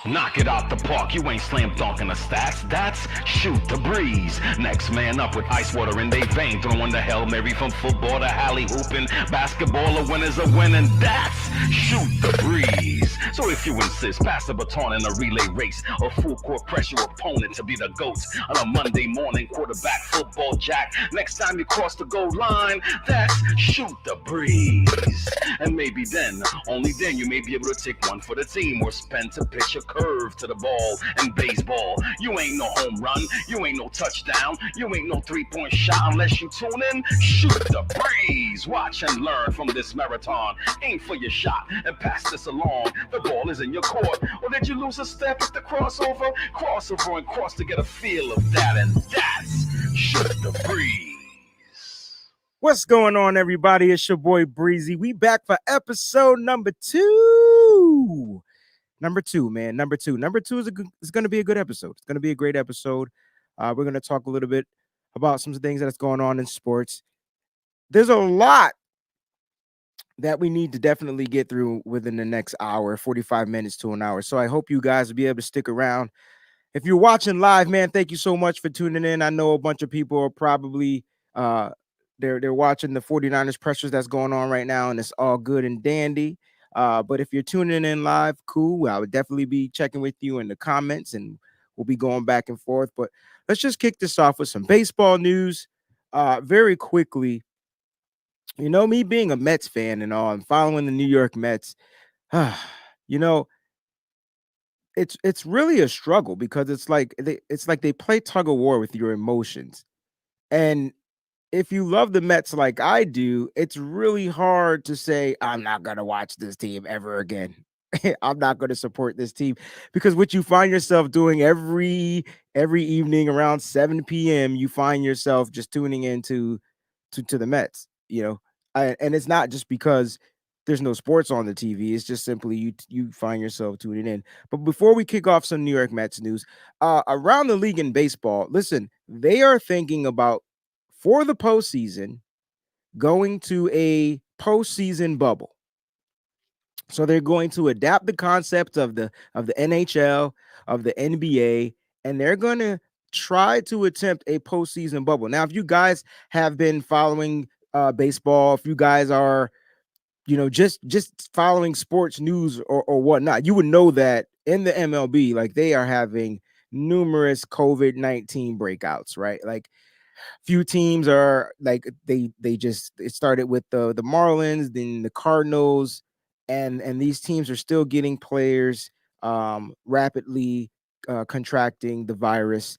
Knock it out the park, you ain't slam dunking the stats. That's shoot the breeze. Next man up with ice water in they vein, throwing the Hail Mary from football to alley hooping. Basketball, a winner's a winning. That's shoot the breeze. So if you insist, pass the baton in a relay race, or full court press your opponent to be the GOAT on a Monday morning quarterback football jack. Next time you cross the goal line, that's shoot the breeze. And maybe then, only then, you may be able to take one for the team or spend to pitch a curve to the ball. In baseball, you ain't no home run, you ain't no touchdown, you ain't no 3-point shot unless you tune in. Shoot the breeze. Watch and learn from this marathon. Aim for your shot and pass this along. The ball is in your court. Or did you lose a step at the crossover? Crossover and cross to get a feel of that, and that's shoot the breeze. What's going on, everybody? It's your boy Breezie. We back for episode number two. Number two is going to be a good episode. It's going to be a great episode. We're going to talk a little bit about some things that's going on in sports. There's a lot that we need to definitely get through within the next hour, 45 minutes to an hour. So I hope you guys will be able to stick around. If you're watching live, man, thank you so much for tuning in. I know a bunch of people are probably they're watching the 49ers pressures that's going on right now, and it's all good and dandy. But if you're tuning in live, cool. I would definitely be checking with you in the comments, and we'll be going back and forth. But let's just kick this off with some baseball news very quickly. You know, me being a Mets fan and all, I'm following the New York Mets. You know, it's really a struggle because it's like they play tug of war with your emotions. And if you love the Mets like I do, it's really hard to say I'm not going to watch this team ever again. I'm not going to support this team, because what you find yourself doing every evening around 7 p.m., you find yourself just tuning into to the Mets, you know. And it's not just because there's no sports on the TV. It's just simply you find yourself tuning in. But before we kick off some New York Mets news, around the league in baseball, listen, they are thinking about, for the postseason, going to a postseason bubble. So they're going to adapt the concept of the NHL, of the NBA, and they're going to try to attempt a postseason bubble. Now, if you guys have been following baseball, if you guys are, you know, just following sports news or whatnot, you would know that in the MLB, like, they are having numerous COVID-19 breakouts, right? Like, few teams are like it started with the Marlins, then the Cardinals, and these teams are still getting players rapidly contracting the virus.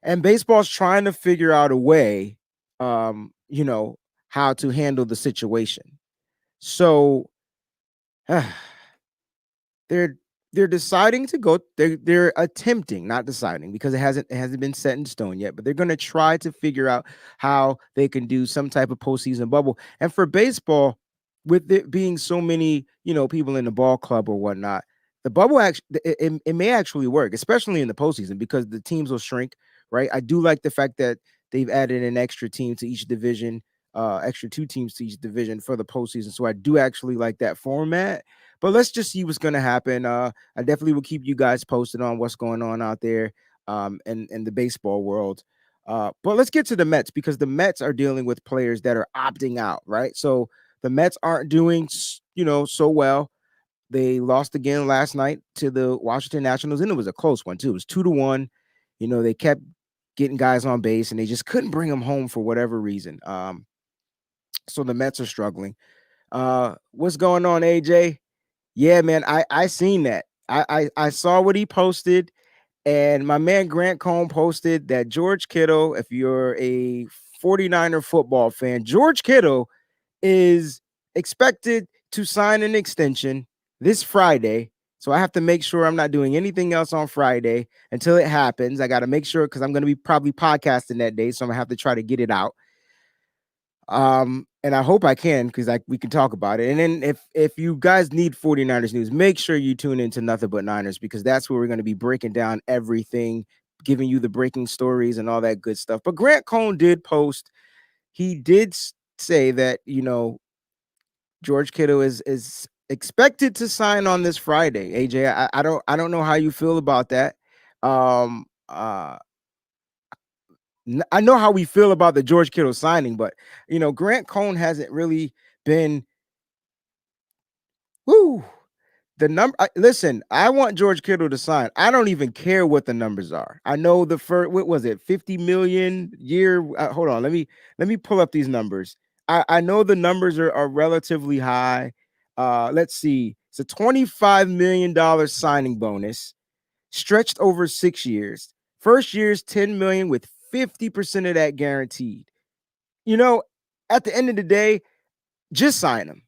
And baseball's trying to figure out a way, you know, how to handle the situation. So they're deciding to go. They're attempting, not deciding, because it hasn't been set in stone yet. But they're going to try to figure out how they can do some type of postseason bubble. And for baseball, with it being so many, you know, people in the ball club or whatnot, the bubble actually it may actually work, especially in the postseason, because the teams will shrink. Right. I do like the fact that they've added an extra team to each division, extra two teams to each division for the postseason. So I do actually like that format. But let's just see what's going to happen. I definitely will keep you guys posted on what's going on out there in the baseball world. But let's get to the Mets, because the Mets are dealing with players that are opting out, right? So the Mets aren't doing, you know, so well. They lost again last night to the Washington Nationals, and it was a close one too. It was 2-1. You know, they kept getting guys on base, and they just couldn't bring them home for whatever reason. So the Mets are struggling. What's going on, AJ? Yeah, man, I seen that. I saw what he posted, and my man Grant Cohn posted that George Kittle, if you're a 49er football fan, George Kittle is expected to sign an extension this Friday. So I have to make sure I'm not doing anything else on Friday until it happens. I got to make sure, because I'm going to be probably podcasting that day, so I'm going to have to try to get it out. And I hope I can, because we can talk about it. And then if you guys need 49ers news, make sure you tune into Nothing But Niners, because that's where we're going to be breaking down everything, giving you the breaking stories and all that good stuff. But Grant Cohn did post, he did say that, you know, George Kittle is expected to sign on this Friday. AJ, I don't know how you feel about that. Um, I know how we feel about the George Kittle signing, but Grant Cohn hasn't really been. Woo, the number. Listen, I want George Kittle to sign. I don't even care what the numbers are. I know the first. What was it? 50 million year. Hold on. Let me pull up these numbers. I know the numbers are relatively high. Let's see. It's a $25 million signing bonus stretched over 6 years. First year's 10 million with 50% of that guaranteed. You know, at the end of the day, just sign him.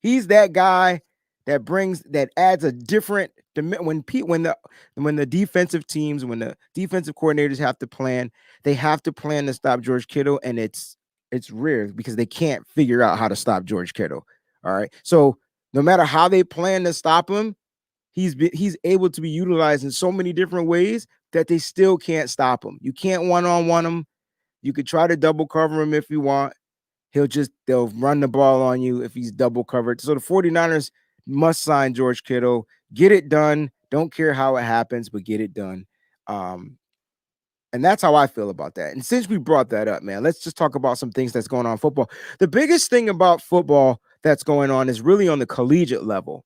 He's that guy that adds a different when the defensive teams, when the defensive coordinators have to plan, they have to plan to stop George Kittle, and it's rare because they can't figure out how to stop George Kittle. All right. So no matter how they plan to stop him, he's able to be utilized in so many different ways that they still can't stop him. You can't one-on-one him. You could try to double cover him if you want. They'll run the ball on you if he's double covered. So the 49ers must sign George Kittle. Get it done. Don't care how it happens, but get it done. And that's how I feel about that. And since we brought that up, man, let's just talk about some things that's going on in football. The biggest thing about football that's going on is really on the collegiate level.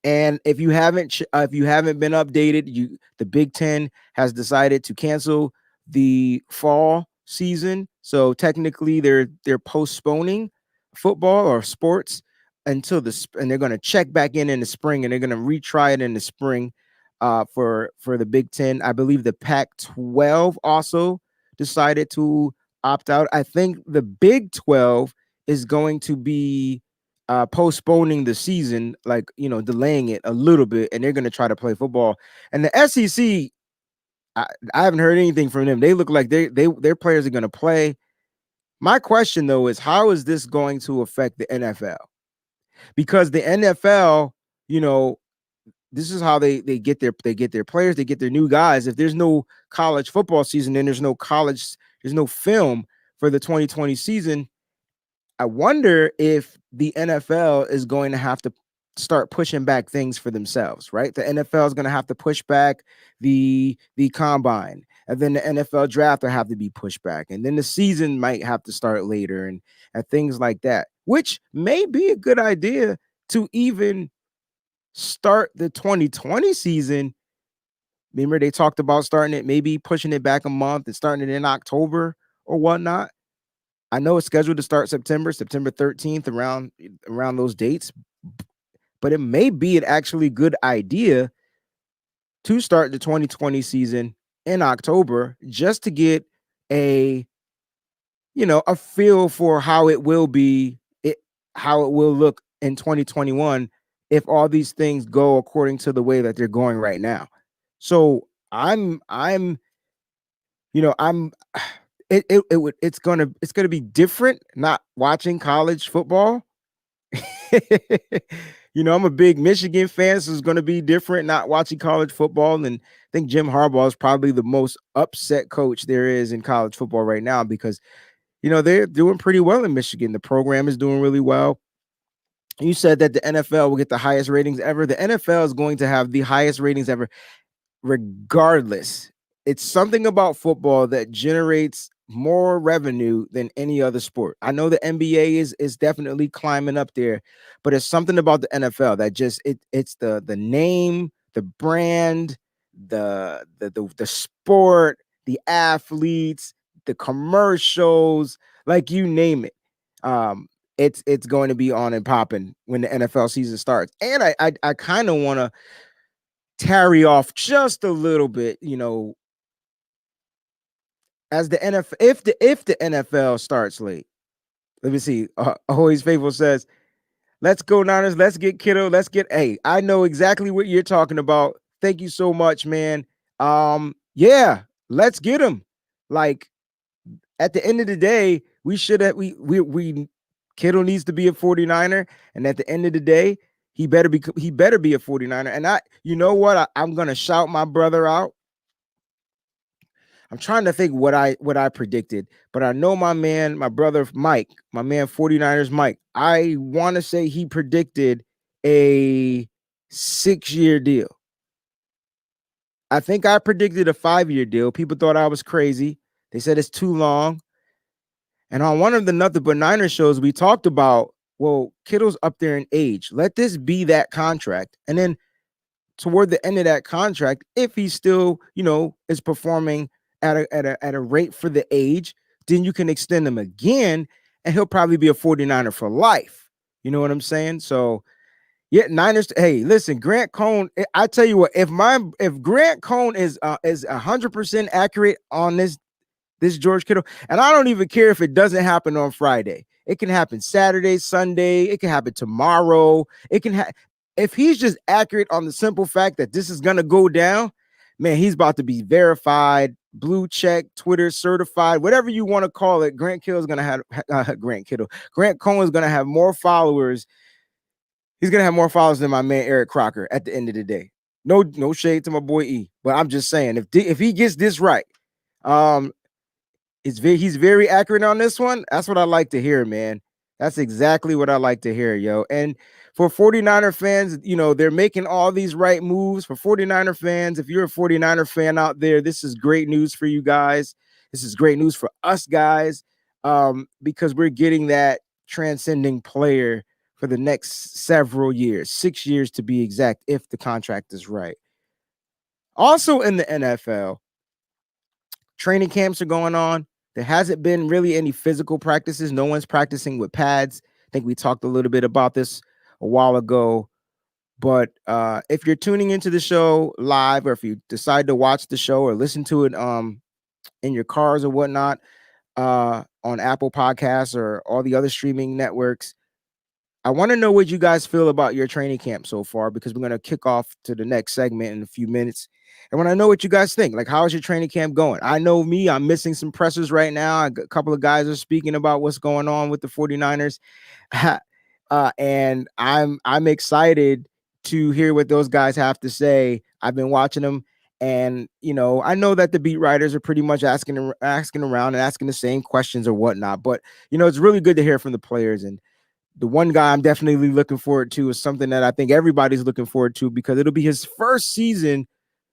And if you haven't been updated, the Big Ten has decided to cancel the fall season. So technically, they're postponing football or sports until and they're going to check back in the spring, and they're going to retry it in the spring for the Big Ten. I believe the Pac-12 also decided to opt out. I think the Big 12 is going to be postponing the season, like delaying it a little bit, and they're going to try to play football. And the SEC, I haven't heard anything from them. They look like their players are going to play. My question though is, how is this going to affect the NFL? Because the NFL, this is how they get their players, they get their new guys. If there's no college football season, then there's no film for the 2020 season. I wonder if the NFL is going to have to start pushing back things for themselves, right? The NFL is going to have to push back the combine, and then the NFL draft will have to be pushed back, and then the season might have to start later, and things like that, which may be a good idea to even start the 2020 season. Remember, they talked about starting it, maybe pushing it back a month and starting it in October or whatnot. I know it's scheduled to start September 13th, around those dates, but it may be an actually good idea to start the 2020 season in October, just to get a feel for how it will look in 2021 if all these things go according to the way that they're going right now. So it's gonna be different not watching college football. I'm a big Michigan fan, so it's gonna be different not watching college football. And I think Jim Harbaugh is probably the most upset coach there is in college football right now, because they're doing pretty well in Michigan. The program is doing really well. You said that the NFL will get the highest ratings ever. The NFL is going to have the highest ratings ever, regardless. It's something about football that generates more revenue than any other sport. I know the NBA is definitely climbing up there, but it's something about the NFL that just it's the name, the brand, the sport, the athletes, the commercials, like you name it. It's going to be on and popping when the NFL season starts. And I kind of want to tarry off just a little bit, as the NFL, if the NFL starts late. Let me see. Always Faithful says, "Let's go Niners. Let's get Kittle. Let's get." Hey, I know exactly what you're talking about. Thank you so much, man. Yeah, let's get him. Like, at the end of the day, we should have we Kittle needs to be a 49er, and at the end of the day, he better be a 49er. And you know what? I'm gonna shout my brother out. I'm trying to think what I predicted, but I know my brother Mike, my man 49ers Mike, I want to say he predicted a 6-year deal. I think I predicted a 5-year deal. People thought I was crazy. They said it's too long. And on one of the Nothing But Niners shows, we talked about, well, Kittle's up there in age. Let this be that contract. And then toward the end of that contract, if he still, is performing at a rate for the age, then you can extend him again, and he'll probably be a 49er for life. You know what I'm saying? So yeah, Niners. Hey, listen, Grant Cohn. I tell you what, if Grant Cohn is 100% accurate on this George Kittle, and I don't even care if it doesn't happen on Friday. It can happen Saturday, Sunday. It can happen tomorrow. It can if he's just accurate on the simple fact that this is gonna go down, man, he's about to be verified, blue check, Twitter certified, whatever you want to call it. Grant Kittle is gonna have Grant Cohn is gonna have more followers. He's gonna have more followers than my man Eric Crocker at the end of the day. No shade to my boy E, but I'm just saying if he gets this right, he's very accurate on this one. That's what I like to hear, man. That's exactly what I like to hear, yo. And for 49er fans, they're making all these right moves. For 49er fans, if you're a 49er fan out there, this is great news for you guys. This is great news for us guys, because we're getting that transcending player for the next several years, 6 years to be exact, if the contract is right. Also in the NFL, training camps are going on. There hasn't been really any physical practices. No one's practicing with pads. I think we talked a little bit about this a while ago. But if you're tuning into the show live, or if you decide to watch the show or listen to it in your cars or whatnot, on Apple Podcasts or all the other streaming networks, I want to know what you guys feel about your training camp so far, because we're going to kick off to the next segment in a few minutes. And when I know what you guys think, like, how is your training camp going? I know me, I'm missing some pressers right now. A couple of guys are speaking about what's going on with the 49ers. And I'm excited to hear what those guys have to say. I've been watching them, and I know that the beat writers are pretty much asking around and asking the same questions or whatnot. But it's really good to hear from the players. And the one guy I'm definitely looking forward to is something that I think everybody's looking forward to, because it'll be his first season,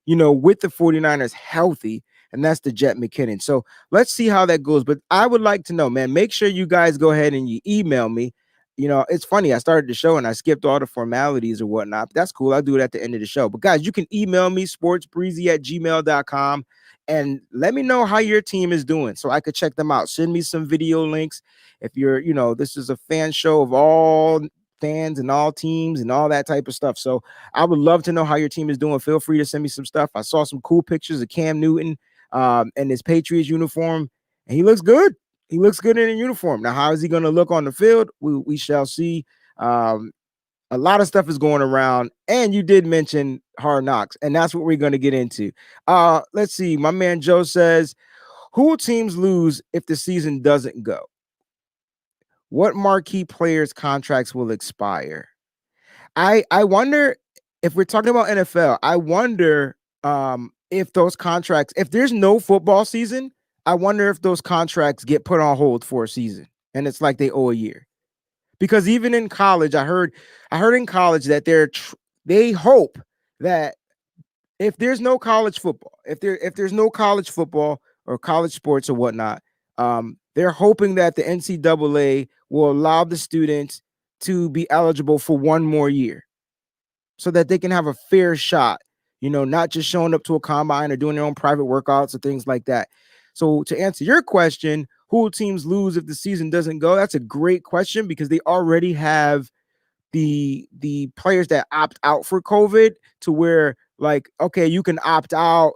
with the 49ers healthy, and that's the Jet McKinnon. So let's see how that goes. But I would like to know, man, make sure you guys go ahead and you email me. It's funny, I started the show and I skipped all the formalities or whatnot. But that's cool. I'll do it at the end of the show. But guys, you can email me, sportsbreezy@gmail.com, and let me know how your team is doing so I could check them out. Send me some video links. If you're, this is a fan show of all fans and all teams and all that type of stuff. So I would love to know how your team is doing. Feel free to send me some stuff. I saw some cool pictures of Cam Newton in his Patriots uniform, and he looks good. He looks good in a uniform. Now, how is he going to look on the field? We shall see. A lot of stuff is going around, and you did mention Hard Knocks, and that's what we're going to get into. Let's see. My man Joe says, who will teams lose if the season doesn't go? What marquee players' contracts will expire? I wonder, if we're talking about NFL, I wonder if those contracts, if there's no football season, I wonder if those contracts get put on hold for a season, and it's like they owe a year. Because even in college, I heard in college that they hope that if there's no college football, if there's no college football or college sports or whatnot, they're hoping that the NCAA will allow the students to be eligible for one more year, so that they can have a fair shot, not just showing up to a combine or doing their own private workouts or things like that. So to answer your question, who will teams lose if the season doesn't go? That's a great question, because they already have the players that opt out for COVID, to where, like, okay, you can opt out.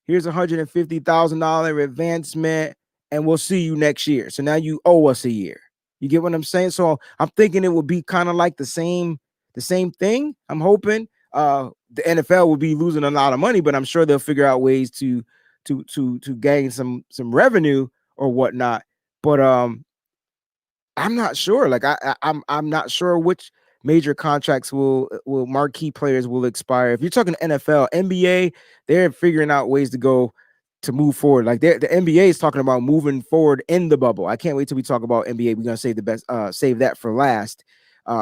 Here's $150,000 advancement, and we'll see you next year. So now you owe us a year. You get what I'm saying? So I'm thinking it will be kind of like the same thing. I'm hoping the NFL will be losing a lot of money, but I'm sure they'll figure out ways to gain some revenue or whatnot. But I'm not sure. Like I'm not sure which major contracts will marquee players will expire. If you're talking NFL, NBA, they're figuring out ways to go to move forward. Like the NBA is talking about moving forward in the bubble. I can't wait till we talk about NBA. We're gonna save the best, save that for last,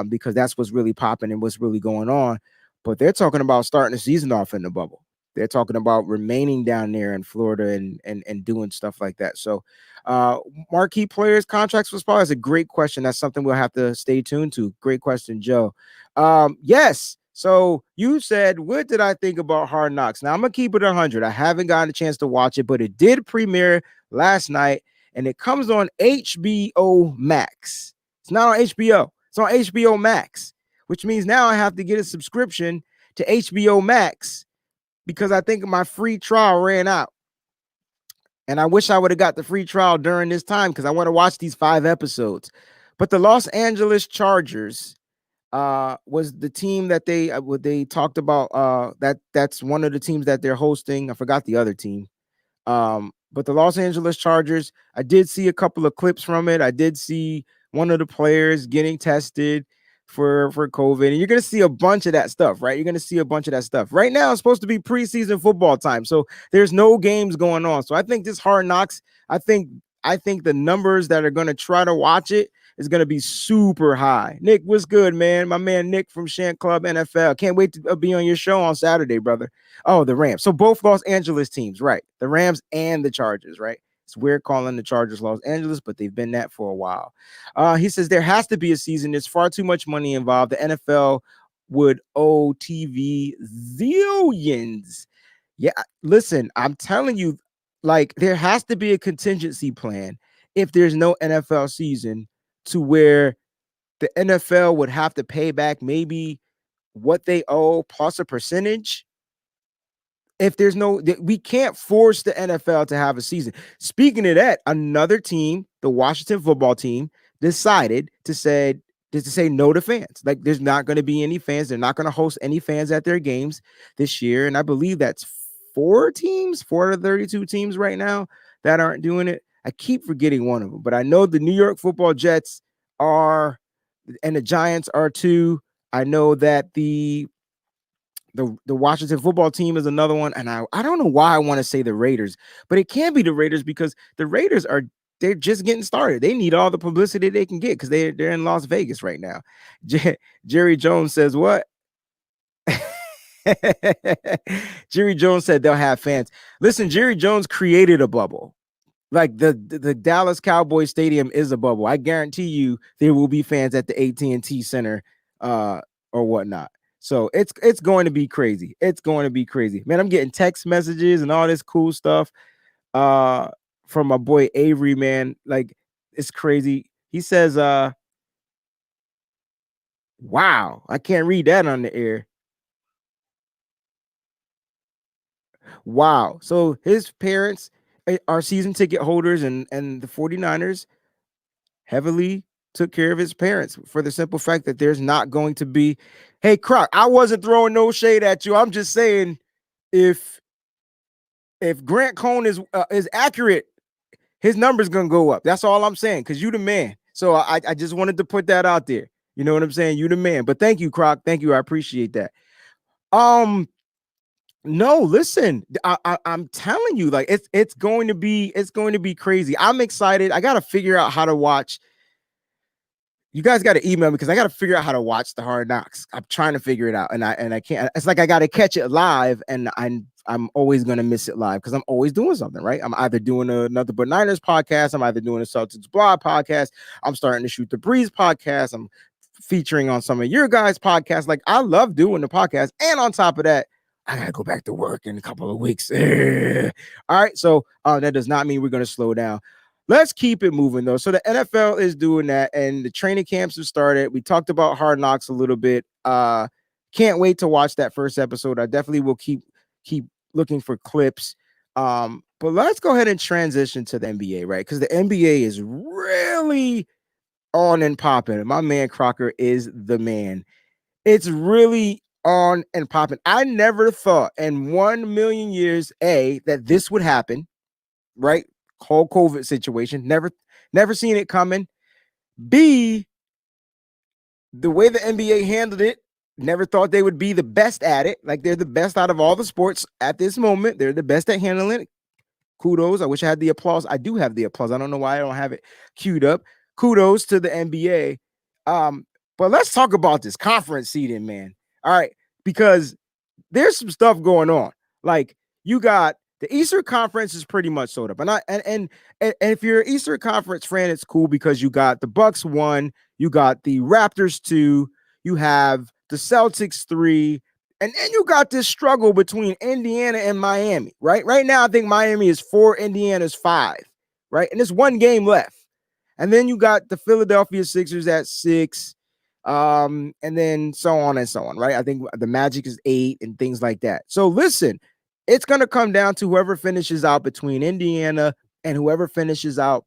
because that's what's really popping and what's really going on. But they're talking about starting the season off in the bubble. They're talking about remaining down there in Florida and doing stuff like that. So, marquee players contracts for Spurs is a great question. That's something we'll have to stay tuned to. Great question, Joe. Yes. So you said, what did I think about Hard Knocks? Now I'm gonna keep it 100. I haven't gotten a chance to watch it, but it did premiere last night, and it comes on HBO Max. It's not on HBO. It's on HBO Max, which means now I have to get a subscription to HBO Max because I think my free trial ran out. And I wish I would have got the free trial during this time because I want to watch these 5 episodes. But the Los Angeles Chargers was the team that they talked about, that's one of the teams that they're hosting. I forgot the other team. But the Los Angeles Chargers, I did see a couple of clips from it. I did see one of the players getting tested for COVID, and you're gonna see a bunch of that stuff, right? You're gonna see a bunch of that stuff. Right now, it's supposed to be preseason football time, so there's no games going on. So I think this Hard Knocks, I think the numbers that are gonna try to watch it is going to be super high. Nick, what's good, man? My man Nick from Shant Club NFL. Can't wait to be on your show on Saturday, brother. Oh, the Rams. So both Los Angeles teams, right? The Rams and the Chargers, right? It's weird calling the Chargers Los Angeles, but they've been that for a while. He says there has to be a season. There's far too much money involved. The NFL would owe TV zillions. Yeah, listen, I'm telling you, like, there has to be a contingency plan if there's no NFL season, to where the NFL would have to pay back maybe what they owe plus a percentage. If there's no, we can't force the NFL to have a season. Speaking of that, another team, the Washington football team, decided to say no to fans. Like, there's not going to be any fans. They're not going to host any fans at their games this year. And I believe that's 4 of the 32 teams right now that aren't doing it. I keep forgetting one of them, but I know the New York Football Jets are, and the Giants are too. I know that the Washington football team is another one, and I don't know why I want to say the Raiders, but it can't be the Raiders because the Raiders they're just getting started. They need all the publicity they can get because they're in Las Vegas right now. Jerry Jones says what? Jerry Jones said they'll have fans. Listen, Jerry Jones created a bubble. Like the Dallas Cowboys Stadium is a bubble. I guarantee you there will be fans at the AT&T Center or whatnot. So it's going to be crazy. It's going to be crazy. Man, I'm getting text messages and all this cool stuff from my boy Avery, man. Like, it's crazy. He says, wow, I can't read that on the air. Wow. So his parents are season ticket holders, and the 49ers heavily took care of his parents for the simple fact that there's not going to be, hey, Croc, I wasn't throwing no shade at you. I'm just saying, if Grant Cohn is accurate, his number's gonna go up. That's all I'm saying, because you the man. So I just wanted to put that out there. You know what I'm saying? You the man. But thank you, Croc. Thank you. I appreciate that. No, listen, I'm telling you, like, it's going to be crazy. I'm excited. I got to figure out how to watch. You guys got to email me because I got to figure out how to watch the Hard Knocks. I'm trying to figure it out, and I can't. It's like I got to catch it live, and I'm always gonna miss it live because I'm always doing something, right? I'm either doing another But Niners podcast, I'm either doing a Celtics blog podcast, I'm starting to shoot the Breeze podcast, I'm featuring on some of your guys' podcasts. Like, I love doing the podcast, and on top of that, I gotta go back to work in a couple of weeks. All right, so that does not mean we're gonna slow down. Let's keep it moving though. So the NFL is doing that, and the training camps have started. We talked about Hard Knocks a little bit. Can't wait to watch that first episode. I definitely will keep looking for clips. But let's go ahead and transition to the NBA, right? Because the NBA is really on and popping. My man Crocker is the man. It's really on and popping. I never thought in 1,000,000 years, that this would happen, right? Whole COVID situation. Never seen it coming. B, the way the NBA handled it, never thought they would be the best at it. Like, they're the best out of all the sports at this moment. They're the best at handling it. Kudos. I wish I had the applause. I do have the applause. I don't know why I don't have it queued up. Kudos to the NBA. But let's talk about this conference seeding, man. All right, because there's some stuff going on. Like you got the Eastern Conference is pretty much sold up, and if you're an Eastern Conference fan, it's cool because you got the Bucks 1, you got the Raptors 2, you have the Celtics 3, and then you got this struggle between Indiana and Miami. Right now, I think Miami is 4, Indiana's 5. Right, and there's one game left, and then you got the Philadelphia Sixers at 6. And then so on and so on, right? I think the Magic is 8 and things like that. So listen, it's going to come down to whoever finishes out between Indiana and whoever finishes out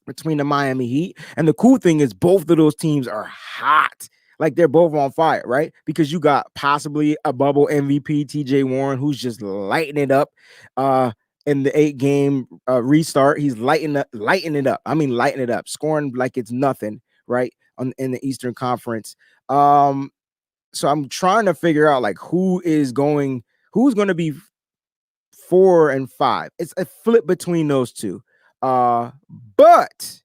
between the Miami Heat. And the cool thing is both of those teams are hot. Like they're both on fire, right? Because you got possibly a bubble MVP, TJ Warren, who's just lighting it up. In the 8-game restart, he's lighting it up. I mean, lighting it up, scoring like it's nothing, right? In the Eastern Conference. So I'm trying to figure out like who's going to be 4 and 5. It's a flip between those two. But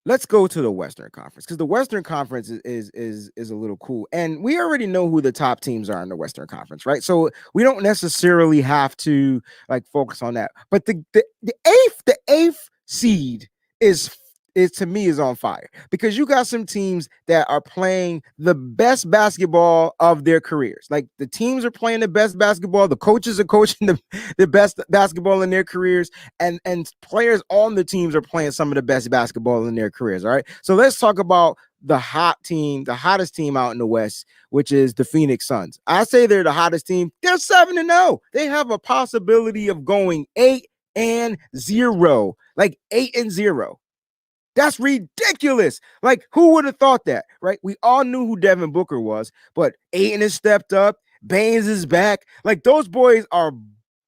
let's go to the Western Conference because the Western Conference is a little cool, and we already know who the top teams are in the Western Conference, right? So we don't necessarily have to like focus on that. But the eighth seed is to me is on fire because you got some teams that are playing the best basketball of their careers. Like the teams are playing the best basketball, the coaches are coaching the best basketball in their careers, and players on the teams are playing some of the best basketball in their careers. All right. So let's talk about the hottest team out in the West, which is the Phoenix Suns. I say they're the hottest team. They're 7-0. They have a possibility of going 8-0, like 8-0. That's ridiculous. Like, who would have thought that, right? We all knew who Devin Booker was, but Ayton has stepped up. Baines is back. Like, those boys are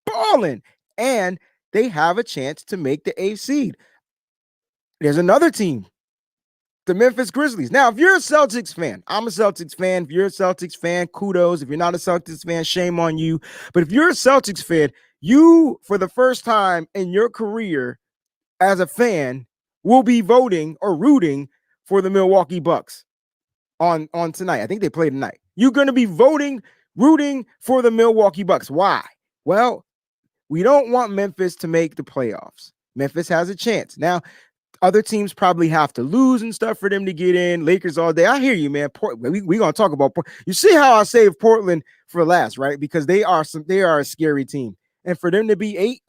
balling, and they have a chance to make the 8th seed. There's another team, the Memphis Grizzlies. Now, if you're a Celtics fan, I'm a Celtics fan. If you're a Celtics fan, kudos. If you're not a Celtics fan, shame on you. But if you're a Celtics fan, you, for the first time in your career as a fan, will be voting or rooting for the Milwaukee Bucks on tonight. I think they play tonight. You're going to be rooting for the Milwaukee Bucks. Why? Well, we don't want Memphis to make the playoffs. Memphis has a chance. Now, other teams probably have to lose and stuff for them to get in. Lakers all day. I hear you, man. We're going to talk about you see how I saved Portland for last, right? Because they are a scary team. And for them to be 8,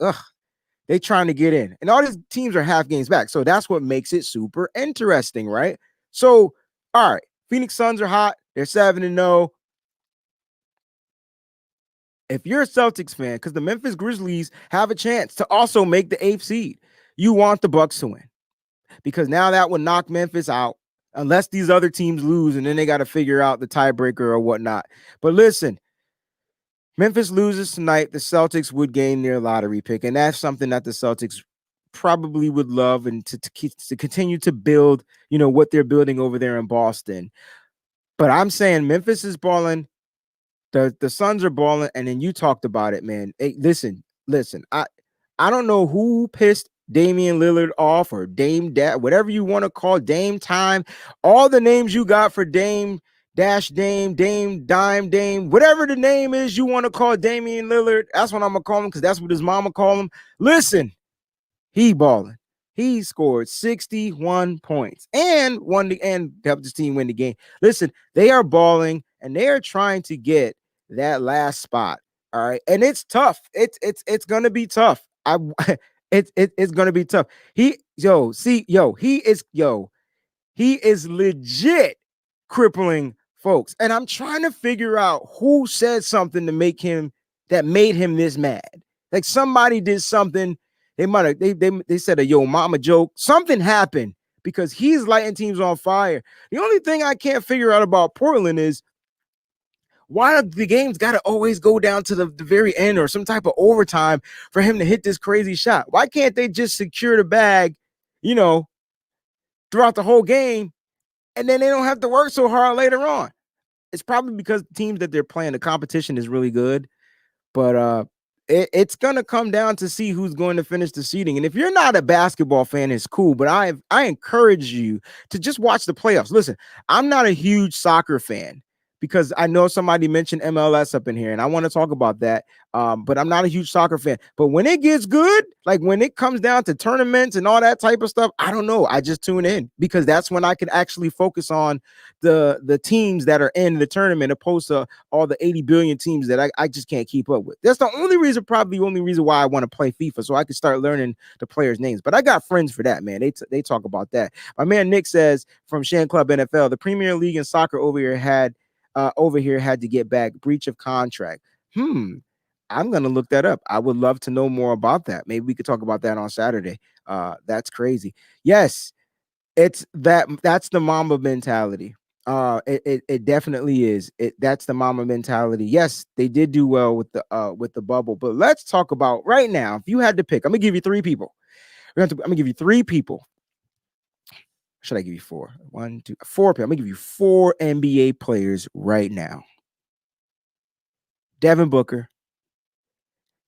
they trying to get in. And all these teams are half games back. So that's what makes it super interesting, right? So, all right. Phoenix Suns are hot. They're 7-0. If you're a Celtics fan, because the Memphis Grizzlies have a chance to also make the 8th seed, you want the Bucks to win. Because now that would knock Memphis out unless these other teams lose, and then they got to figure out the tiebreaker or whatnot. But listen, Memphis loses tonight, the Celtics would gain their lottery pick, and that's something that the Celtics probably would love and to continue to build, what they're building over there in Boston. But I'm saying Memphis is balling, the Suns are balling, and then you talked about it, man. Hey, listen, I don't know who pissed Damian Lillard off or Dame whatever you want to call Dame time, all the names you got for Dame. Dash Dame, Dime Dame, whatever the name is you want to call Damian Lillard, that's what I'm going to call him because that's what his mama call him. Listen, he balling. He scored 61 points and helped his team win the game. Listen, they are balling and they are trying to get that last spot. All right. And it's tough. It's going to be tough. It's going to be tough. He is legit crippling folks. And I'm trying to figure out who said something that made him this mad. Like somebody did something. They said a yo mama joke. Something happened because he's lighting teams on fire. The only thing I can't figure out about Portland is why the game's got to always go down to the very end or some type of overtime for him to hit this crazy shot. Why can't they just secure the bag, throughout the whole game, and then they don't have to work so hard later on? It's probably because the teams that they're playing, the competition is really good. But it's gonna come down to see who's going to finish the seeding. And if you're not a basketball fan, it's cool. But I encourage you to just watch the playoffs. Listen, I'm not a huge soccer fan because I know somebody mentioned MLS up in here, and I want to talk about that. But I'm not a huge soccer fan. But when it gets good, like when it comes down to tournaments and all that type of stuff, I don't know. I just tune in because that's when I can actually focus on the teams that are in the tournament, opposed to all the 80 billion teams that I just can't keep up with. That's the only reason, probably the only reason why I want to play FIFA, so I can start learning the players' names. But I got friends for that, man. They talk about that. My man Nick says from Shan Club NFL, the Premier League and soccer over here had to get back breach of contract. I'm gonna look that up. I would love to know more about that. Maybe we could talk about that on Saturday. That's crazy. Yes, that's the Mamba mentality. It definitely is. That's the Mamba mentality. Yes, they did do well with the bubble, but let's talk about right now. If you had to pick, I'm gonna give you three people. I'm gonna give you three people. Should I give you four? One, two, four people. I'm gonna give you four NBA players right now. Devin Booker,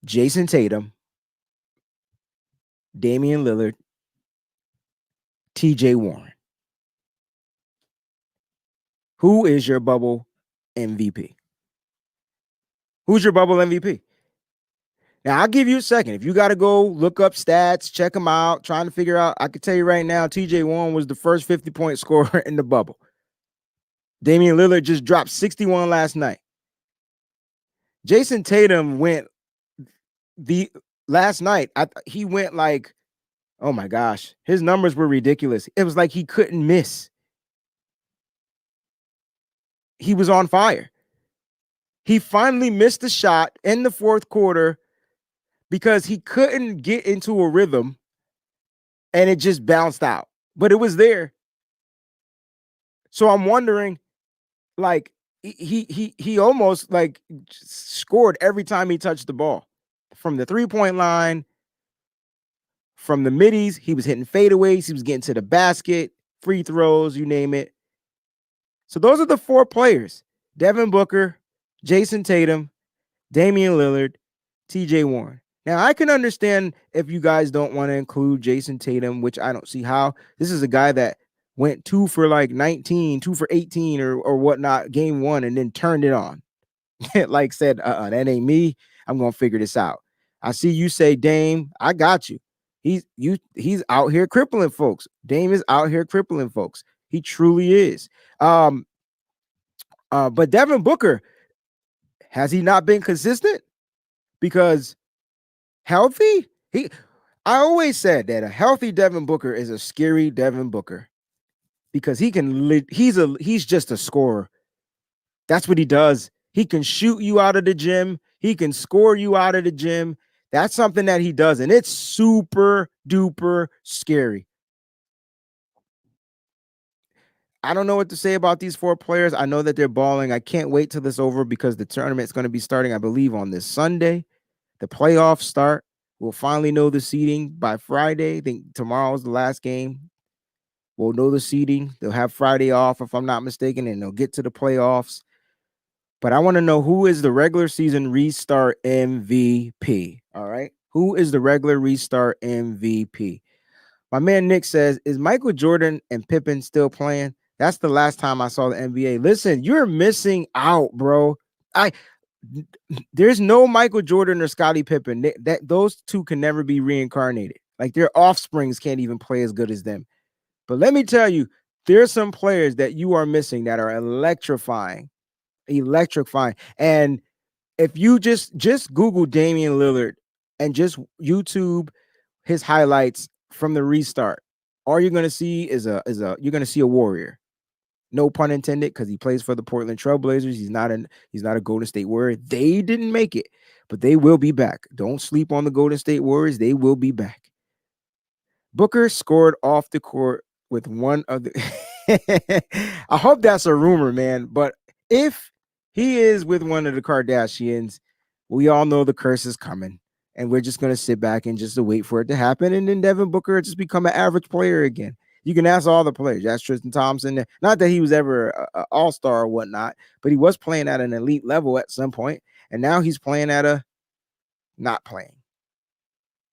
Jason Tatum, Damian Lillard, TJ Warren. Who is your bubble MVP? Who's your bubble MVP? Now, I'll give you a second. If you got to go look up stats, check them out, trying to figure out, I can tell you right now, TJ Warren was the first 50-point scorer in the bubble. Damian Lillard just dropped 61 last night. Jason Tatum went last night. He went like, oh my gosh, his numbers were ridiculous. It was like he couldn't miss. He was on fire. He finally missed a shot in the fourth quarter because he couldn't get into a rhythm and it just bounced out. But it was there. So I'm wondering, like, he almost like scored every time he touched the ball. From the 3-point line, from the middies, he was hitting fadeaways, he was getting to the basket, free throws, you name it. So those are the four players: Devin Booker, Jason Tatum, Damian Lillard, TJ Warren. Now, I can understand if you guys don't want to include Jason Tatum, which I don't see how. This is a guy that went 2 for like 19, 2 for 18 or whatnot, game one, and then turned it on. Like said, that ain't me. I'm going to figure this out. I see you say, Dame, I got you. He's out here crippling folks. Dame is out here crippling folks. He truly is. But Devin Booker, has he not been consistent? Because healthy, I always said that a healthy Devin Booker is a scary Devin Booker because he's just a scorer. That's what he does. He can shoot you out of the gym. He can score you out of the gym. That's something that he does, and it's super duper scary. I don't know what to say about these four players. I know that they're balling. I can't wait till this over because the tournament's going to be starting, I believe, on this Sunday. The playoffs start. We'll finally know the seeding by Friday. I think tomorrow's the last game. We'll know the seeding. They'll have Friday off, if I'm not mistaken, and they'll get to the playoffs. But I want to know who is the regular season restart MVP. All right. Who is the regular restart MVP? My man Nick says, is Michael Jordan and Pippen still playing? That's the last time I saw the NBA. Listen, you're missing out, bro. There's no Michael Jordan or Scottie Pippen. Those two can never be reincarnated. Like their offsprings can't even play as good as them. But let me tell you, there's some players that you are missing that are electrifying. And if you just Google Damian Lillard and just YouTube his highlights from the restart, all you're gonna see is you're gonna see a warrior. No pun intended, because he plays for the Portland Trailblazers. He's not a Golden State Warrior. They didn't make it, but they will be back. Don't sleep on the Golden State Warriors. They will be back. Booker scored off the court with one of the I hope that's a rumor, man. But if he is with one of the Kardashians, we all know the curse is coming. And we're just going to sit back and just wait for it to happen. And then Devin Booker just become an average player again. You can ask all the players. Ask Tristan Thompson. Not that he was ever an all-star or whatnot, but he was playing at an elite level at some point. And now he's playing at a not playing.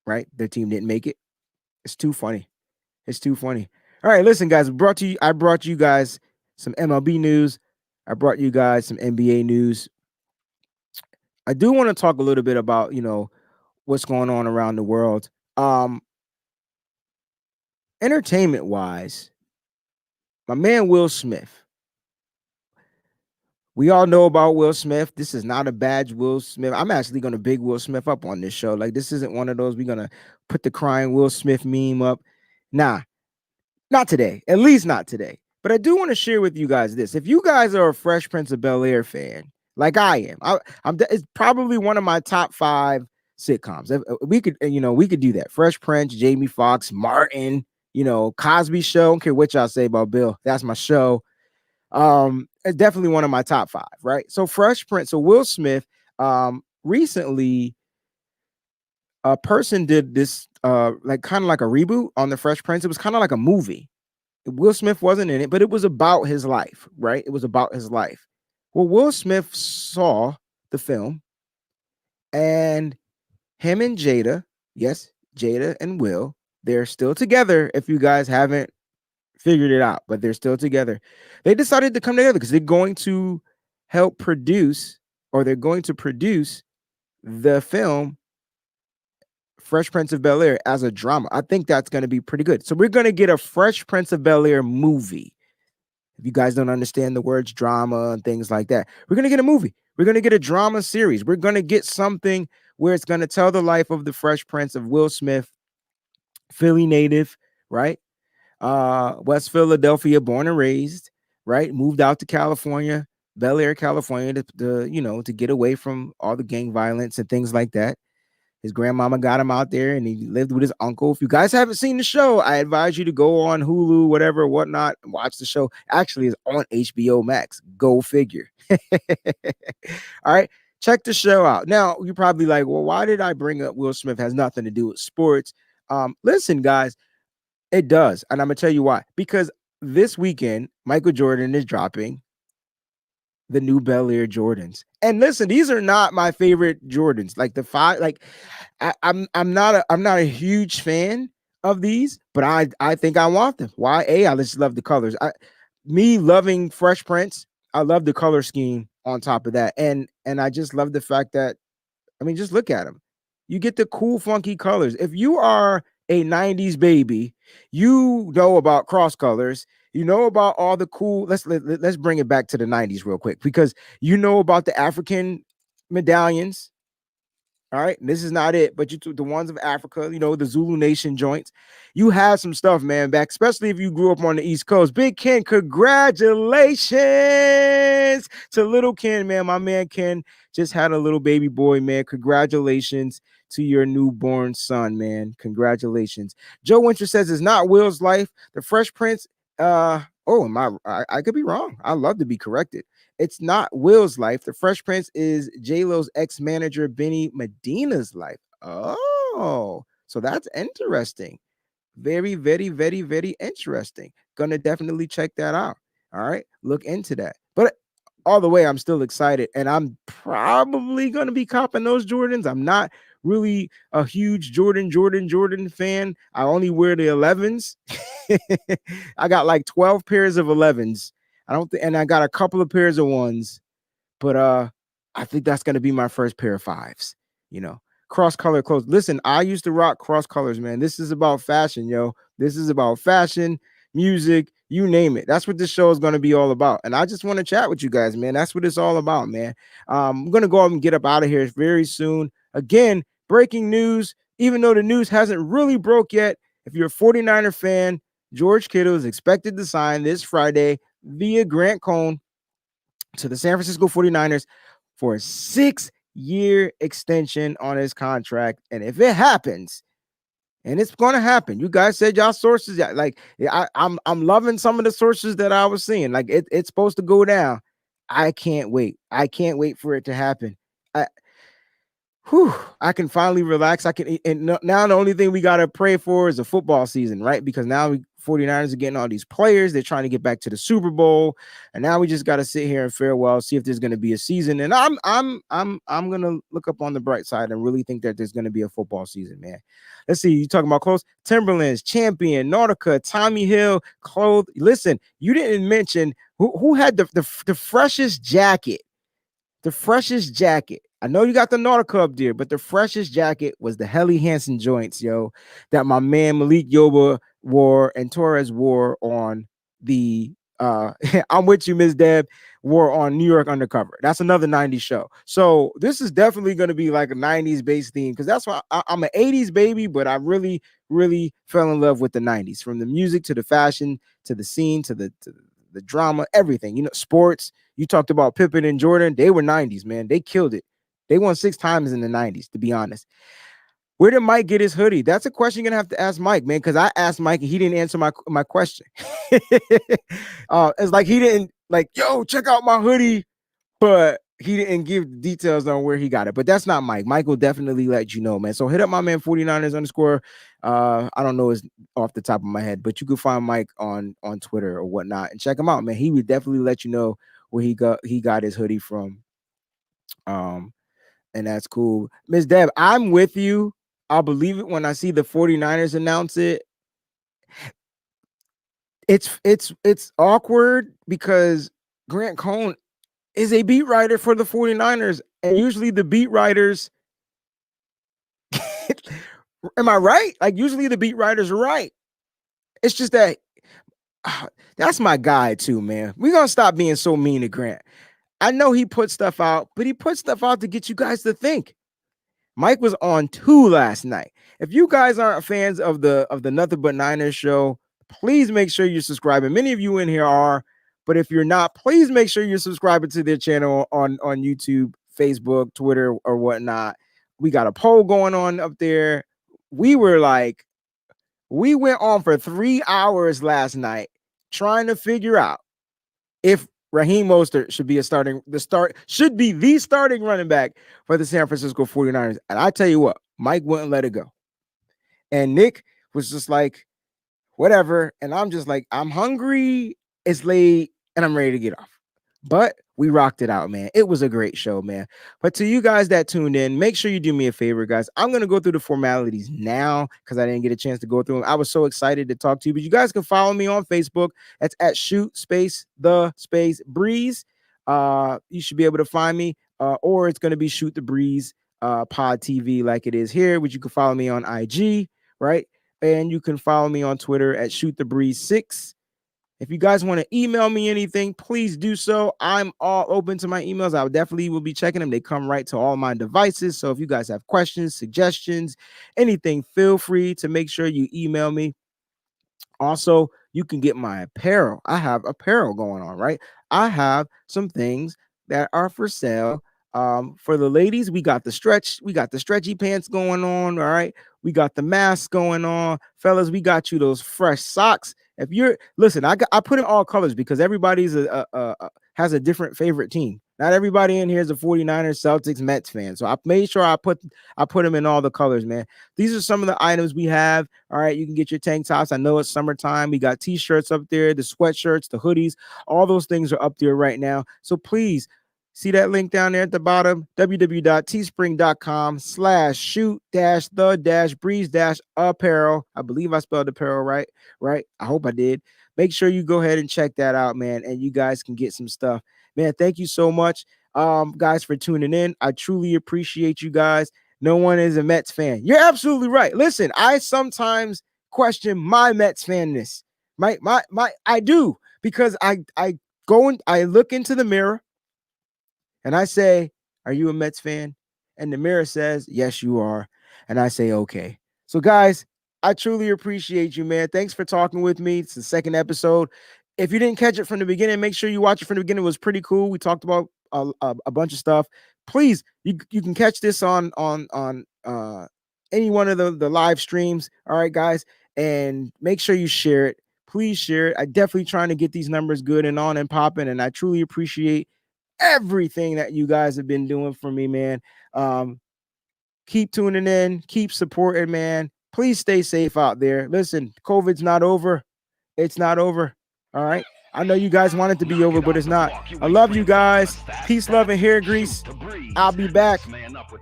Right? Their team didn't make it. It's too funny. It's too funny. All right, listen, guys. I brought you guys some MLB news. I brought you guys some NBA news. I do want to talk a little bit about, what's going on around the world. Entertainment wise, my man Will Smith. We all know about Will Smith. This is not a badge Will Smith. I'm actually going to big Will Smith up on this show. Like, this isn't one of those we're going to put the crying Will Smith meme up. Nah, not today. At least not today. But I do want to share with you guys this. If you guys are a Fresh Prince of Bel-Air fan, like I am, it's probably one of my top 5 sitcoms. We could do that. Fresh Prince, Jamie Foxx, Martin, Cosby Show. I don't care what y'all say about Bill. That's my show. It's definitely one of my top 5, right? So Fresh Prince, so Will Smith, recently a person did this like kind of like a reboot on the Fresh Prince. It was kind of like a movie. Will Smith wasn't in it, but it was about his life, right? It was about his life. Well, Will Smith saw the film, and him and Jada, yes, Jada and Will, they're still together. If you guys haven't figured it out, but they're still together. They decided to come together because they're going to help produce, or they're going to produce the film Fresh Prince of Bel-Air as a drama. I think that's going to be pretty good. So we're going to get a Fresh Prince of Bel-Air movie. If you guys don't understand the words drama and things like that, we're going to get a movie. We're going to get a drama series. We're going to get something where it's going to tell the life of the Fresh Prince of Will Smith, Philly native, right? West Philadelphia, born and raised, right? Moved out to California, Bel Air, California, to get away from all the gang violence and things like that. His grandmama got him out there, and he lived with his uncle. If you guys haven't seen the show, I advise you to go on Hulu, whatever, whatnot, and watch the show. Actually, it's on HBO Max. Go figure. All right. Check the show out. Now, you're probably like, well, why did I bring up Will Smith? It has nothing to do with sports. Listen, guys, it does. And I'm going to tell you why. Because this weekend, Michael Jordan is dropping the new Bel Air Jordans. And listen, these are not my favorite Jordans. Like the 5, like I'm not a huge fan of these, but I think I want them. Why? I just love the colors. Me loving Fresh Prince, I love the color scheme on top of that. And I just love the fact that, I mean, just look at them. You get the cool, funky colors. If you are a 90s baby, you know about cross colors. You know about all the cool. Let's bring it back to the 90s real quick, because you know about the African medallions. All right, and this is not it, but you took the ones of Africa, the Zulu Nation joints. You had some stuff, man, back, especially if you grew up on the East Coast. Big Ken, congratulations to little Ken, man. My man Ken just had a little baby boy, man. Congratulations to your newborn son, man. Congratulations. Joe Winter says it's not Will's life. The Fresh Prince. I could be wrong. I'd love to be corrected. It's not Will's life. The Fresh Prince is J-Lo's ex-manager Benny Medina's life. Oh, so that's interesting. Very, very, very, very interesting. Gonna definitely check that out. All right, look into that. But all the way, I'm still excited, and I'm probably gonna be copping those Jordans. I'm not really a huge Jordan fan. I only wear the 11s. I got like 12 pairs of 11s. And I got a couple of pairs of 1s, but I think that's gonna be my first pair of 5s. Cross color clothes. Listen, I used to rock cross colors, man. This is about fashion, yo. This is about fashion, music, you name it. That's what this show is going to be all about. And I just want to chat with you guys, man. That's what it's all about, man. I'm going to go and get up out of here very soon. Again, breaking news, even though the news hasn't really broke yet, if you're a 49er fan, George Kittle is expected to sign this Friday via Grant Cohn to the San Francisco 49ers for a 6-year extension on his contract. And if it happens, and it's going to happen, you guys said y'all sources, like I'm loving some of the sources that I was seeing. Like it's supposed to go down. I can't wait. I can't wait for it to happen. I can finally relax. And now the only thing we got to pray for is a football season, right? Because now 49ers are getting all these players. They're trying to get back to the Super Bowl, and now we just got to sit here and farewell, see if there's going to be a season. And I'm gonna look up on the bright side and really think that there's going to be a football season, man. Let's see. You talking about clothes? Timberlands, Champion, Nautica, Tommy Hill, clothes. Listen, you didn't mention who had the freshest jacket. The freshest jacket. I know you got the Nautica up there, but the freshest jacket was the Helly Hansen joints, yo, that my man Malik Yoba wore and Torres wore on the I'm with you, Ms. Deb, wore on New York Undercover. That's another 90s show. So this is definitely going to be like a 90s based theme because that's why I'm an 80s baby, but I really, really fell in love with the 90s, from the music to the fashion to the scene to the drama, everything. You know, sports. You talked about Pippen and Jordan. They were 90s, man. They killed it. They won 6 times in the 90s, to be honest. Where did Mike get his hoodie? That's a question you're going to have to ask Mike, man, because I asked Mike and he didn't answer my question. It's like he didn't, like, yo, check out my hoodie, but he didn't give details on where he got it. But that's not Mike. Mike will definitely let you know, man. So hit up my man 49ers underscore. I don't know his off the top of my head, but you can find Mike on Twitter or whatnot and check him out, man. He would definitely let you know where he got his hoodie from. And that's cool. Ms. Deb, I'm with you. I'll believe it when I see the 49ers announce it. It's awkward because Grant Cohn is a beat writer for the 49ers, and usually the beat writers am I right? Like, usually the beat writers are right. It's just that that's my guy too, man. We're gonna stop being so mean to Grant. I know he put stuff out, but he put stuff out to get you guys to think. Mike was on 2 last night. If you guys aren't fans of the Nothing But Niners show, please make sure you're subscribing. Many of you in here are, but if you're not, please make sure you're subscribing to their channel on YouTube, Facebook, Twitter, or whatnot. We got a poll going on up there. We went on for 3 hours last night trying to figure out if Raheem Mostert should be the starting running back for the San Francisco 49ers. And I tell you what, Mike wouldn't let it go. And Nick was just like, whatever. And I'm just like, I'm hungry, it's late, and I'm ready to get off. But we rocked it out, man. It was a great show, man. But to you guys that tuned in, make sure you do me a favor, guys. I'm going to go through the formalities now because I didn't get a chance to go through them. I was so excited to talk to you. But you guys can follow me on Facebook. That's at @shoot_the_breeze. You should be able to find me. Or it's going to be Shoot the Breeze Pod TV like it is here, which you can follow me on IG, right? And you can follow me on Twitter at ShootTheBreeze6. If you guys want to email me anything, please do so. I'm all open to my emails. I definitely will be checking them. They come right to all my devices. So if you guys have questions, suggestions, anything, feel free to make sure you email me. Also, you can get my apparel. I have apparel going on, right? I have some things that are for sale. For the ladies, we got the stretchy pants going on. All right. We got the mask going on. Fellas, we got you those fresh socks. If you're listen, I put in all colors because everybody's has a different favorite team. Not everybody in here is a 49ers, Celtics, Mets fan. So I made sure I put them in all the colors, man. These are some of the items we have. All right, you can get your tank tops. I know it's summertime. We got t-shirts up there, the sweatshirts, the hoodies, all those things are up there right now. So please see that link down there at the bottom, www.teespring.com/shoot-the-breeze-apparel. I believe I spelled apparel right? I hope I did. Make sure you go ahead and check that out, man, and you guys can get some stuff. Man, thank you so much, guys, for tuning in. I truly appreciate you guys. No one is a Mets fan. You're absolutely right. Listen, I sometimes question my Mets fanness. I do, because I go and I look into the mirror and I say, "Are you a Mets fan?" And the mirror says, "Yes, you are." And I say, "Okay." So, guys, I truly appreciate you, man. Thanks for talking with me. It's the second episode. If you didn't catch it from the beginning, make sure you watch it from the beginning. It was pretty cool. We talked about a bunch of stuff. Please, you can catch this on any one of the live streams. All right, guys, and make sure you share it. Please share it. I definitely trying to get these numbers good and on and popping, and I truly appreciate everything that you guys have been doing for me, man. Keep tuning in, keep supporting, man. Please stay safe out there. Listen, COVID's not over. It's not over. All right. I know you guys want it to be over, but it's not. I love you guys. Peace, love, and hair grease. I'll be back,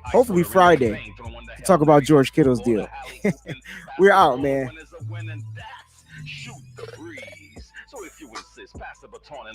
hopefully Friday, to talk about George Kittle's deal. We're out, man. Shoot the breeze. So if you insist, pass the baton and